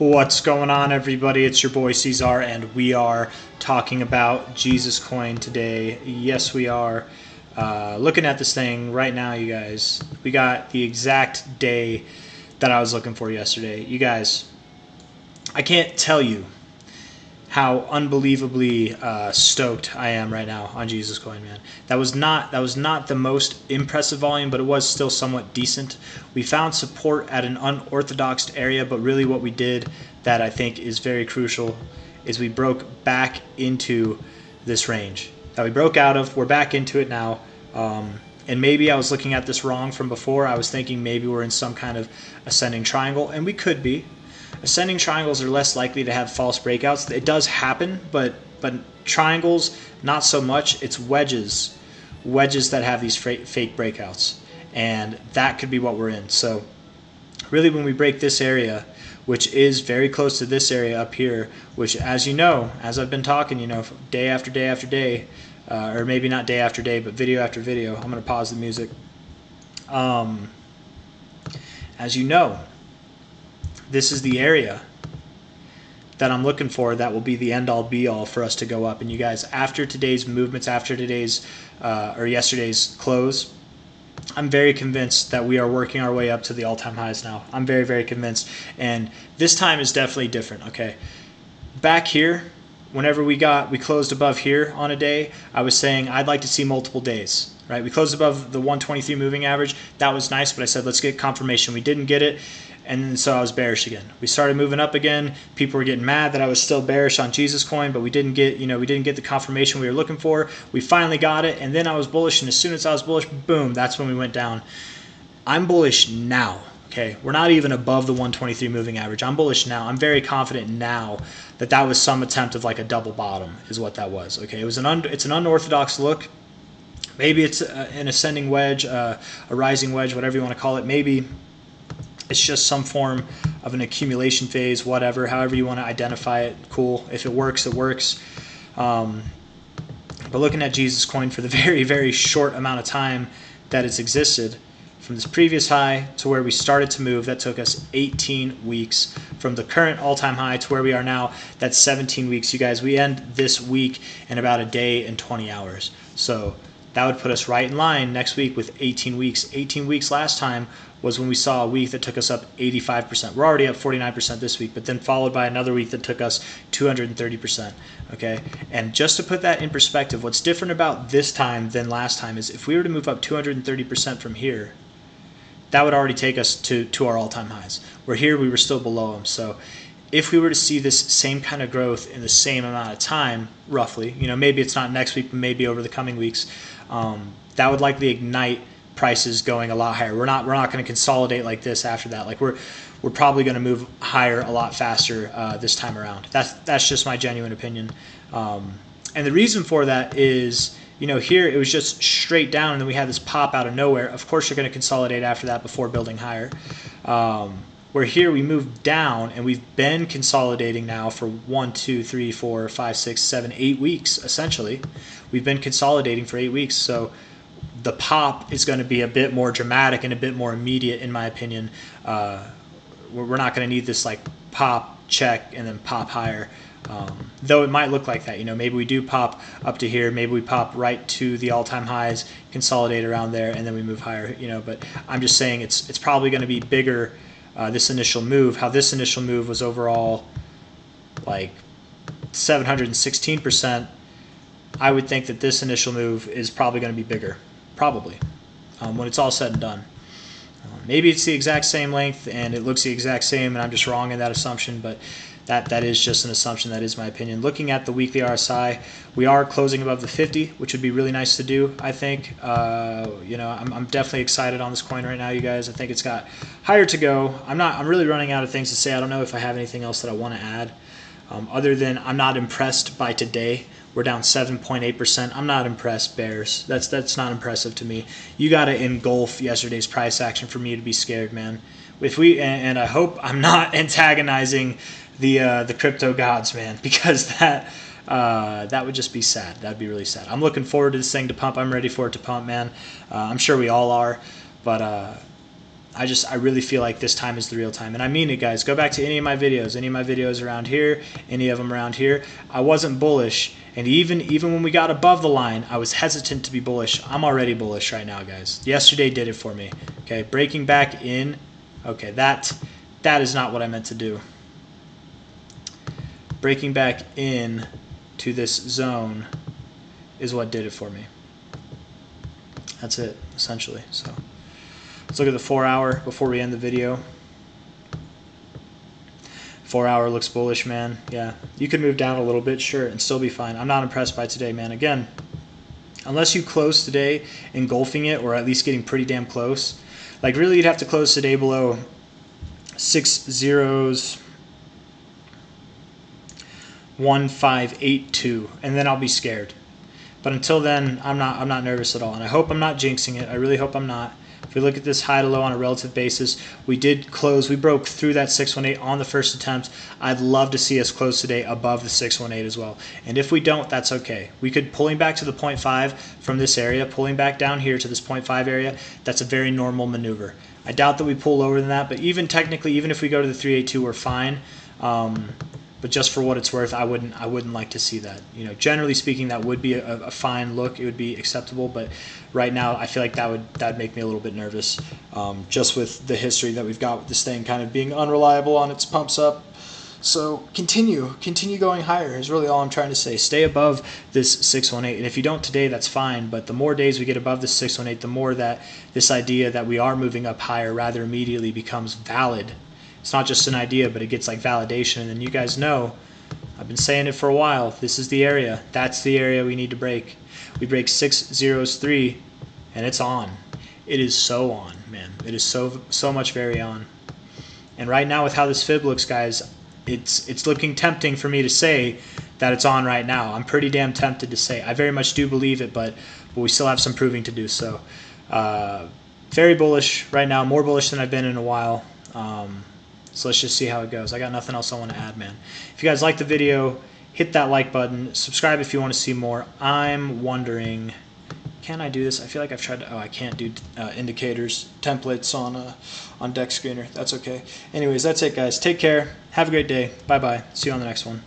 What's going on, everybody? It's your boy C-Zar, and we are talking about Jesus Coin today. Yes, we are. Looking at this thing right now, you guys. We got the exact day that I was looking for yesterday. You guys, I can't tell you how unbelievably stoked I am right now on Jesus Coin, man. That was not the most impressive volume, but it was still somewhat decent. We found support at an unorthodox area, but really what we did that I think is very crucial is we broke back into this range that we broke out of. We're back into it now. And maybe I was looking at this wrong from before. I was thinking maybe we're in some kind of ascending triangle, and we could be. Ascending triangles are less likely to have false breakouts. It does happen, but triangles, not so much. It's wedges that have these fake breakouts, and that could be what we're in. So really, when we break this area, which is very close to this area up here, which, as you know, as I've been talking, day after day after day, or maybe not day after day, but video after video. I'm going to pause the music. As you know, this is the area that I'm looking for that will be the end-all be-all for us to go up. And you guys, after today's movements, after today's or yesterday's close, I'm very convinced that we are working our way up to the all-time highs now. I'm very, very convinced. And this time is definitely different, okay? Back here, whenever we closed above here on a day, I was saying I'd like to see multiple days, right? We closed above the 123 moving average. That was nice, but I said, let's get confirmation. We didn't get it. And so I was bearish again. We started moving up again. People were getting mad that I was still bearish on Jesus Coin, but we didn't get the confirmation we were looking for. We finally got it, and then I was bullish, and as soon as I was bullish, boom, that's when we went down. I'm bullish now. Okay, we're not even above the 123 moving average. I'm bullish now. I'm very confident now that that was some attempt of like a double bottom is what that was. Okay, it's an unorthodox look. Maybe it's an ascending wedge, a rising wedge, whatever you want to call it. Maybe it's just some form of an accumulation phase, whatever, however you want to identify it. Cool. If it works, it works. But looking at Jesus Coin for the very, very short amount of time that it's existed, from this previous high to where we started to move, that took us 18 weeks. From the current all-time high to where we are now, that's 17 weeks. You guys, we end this week in about a day and 20 hours. So that would put us right in line next week with 18 weeks. 18 weeks last time was when we saw a week that took us up 85%. We're already up 49% this week, but then followed by another week that took us 230%. Okay, and just to put that in perspective, what's different about this time than last time is if we were to move up 230% from here, that would already take us to our all-time highs. Where here we were still below them. So if we were to see this same kind of growth in the same amount of time, roughly, maybe it's not next week, but maybe over the coming weeks, that would likely ignite prices going a lot higher. We're not going to consolidate like this after that. Like we're probably going to move higher a lot faster this time around. That's just my genuine opinion. And the reason for that is, here it was just straight down, and then we had this pop out of nowhere. Of course, you're going to consolidate after that before building higher. Where here we moved down, and we've been consolidating now for 1, 2, 3, 4, 5, 6, 7, 8 weeks, essentially. We've been consolidating for 8 weeks, so the pop is going to be a bit more dramatic and a bit more immediate, in my opinion. We're not going to need this like pop, check, and then pop higher. Though it might look like that, maybe we do pop up to here, maybe we pop right to the all-time highs, consolidate around there, and then we move higher. But I'm just saying it's probably going to be bigger. This initial move, how this initial move was overall like 716%. I would think that this initial move is probably going to be bigger, probably, when it's all said and done. Maybe it's the exact same length and it looks the exact same, and I'm just wrong in that assumption, but that is just an assumption. That is my opinion. Looking at the weekly RSI, we are closing above the 50, which would be really nice to do, I think. I'm definitely excited on this coin right now, you guys. I think it's got higher to go. I'm really running out of things to say. I don't know if I have anything else that I want to add, other than I'm not impressed by today. We're down 7.8%. I'm not impressed, bears. That's not impressive to me. You got to engulf yesterday's price action for me to be scared, man. And I hope I'm not antagonizing the crypto gods, man, because that would just be sad. That'd be really sad. I'm looking forward to this thing to pump. I'm ready for it to pump, man. I'm sure we all are, but I really feel like this time is the real time. And I mean it, guys. Go back to any of my videos around here, any of them around here. I wasn't bullish. And even when we got above the line, I was hesitant to be bullish. I'm already bullish right now, guys. Yesterday did it for me. Okay, breaking back in. Okay, that is not what I meant to do. Breaking back in to this zone is what did it for me. That's it, essentially. So let's look at the 4 hour before we end the video. 4 hour looks bullish, man. Yeah, you could move down a little bit, sure, and still be fine. I'm not impressed by today, man. Again, unless you close today engulfing it, or at least getting pretty damn close. Like, really, you'd have to close today below 6.01582, and then I'll be scared. But until then, I'm not nervous at all, and I hope I'm not jinxing it. I really hope I'm not. If we look at this high to low on a relative basis, we did close. We broke through that 618 on the first attempt. I'd love to see us close today above the 618 as well. And if we don't, that's okay. We could, pulling back to the 0.5 from this area, pulling back down here to this 0.5 area, that's a very normal maneuver. I doubt that we pull lower than that, but even technically, even if we go to the 382, we're fine. But just for what it's worth, I wouldn't like to see that. You know, generally speaking, that would be a fine look. It would be acceptable. But right now, I feel like that'd make me a little bit nervous, just with the history that we've got with this thing kind of being unreliable on its pumps up. So continue going higher is really all I'm trying to say. Stay above this 618, and if you don't today, that's fine. But the more days we get above this 618, the more that this idea that we are moving up higher rather immediately becomes valid. It's not just an idea, but it gets like validation. And you guys know, I've been saying it for a while, this is the area. That's the area we need to break. We break 603, and it's on. It is so on, man. It is so much very on. And right now, with how this fib looks, guys, it's looking tempting for me to say that it's on right now. I'm pretty damn tempted to say. I very much do believe it, but we still have some proving to do. So very bullish right now, more bullish than I've been in a while. So let's just see how it goes. I got nothing else I want to add, man. If you guys like the video, hit that like button. Subscribe if you want to see more. I'm wondering, can I do this? I feel like I've tried to. Oh, I can't do indicators, templates on Deck Screener. That's okay. Anyways, that's it, guys. Take care. Have a great day. Bye-bye. See you on the next one.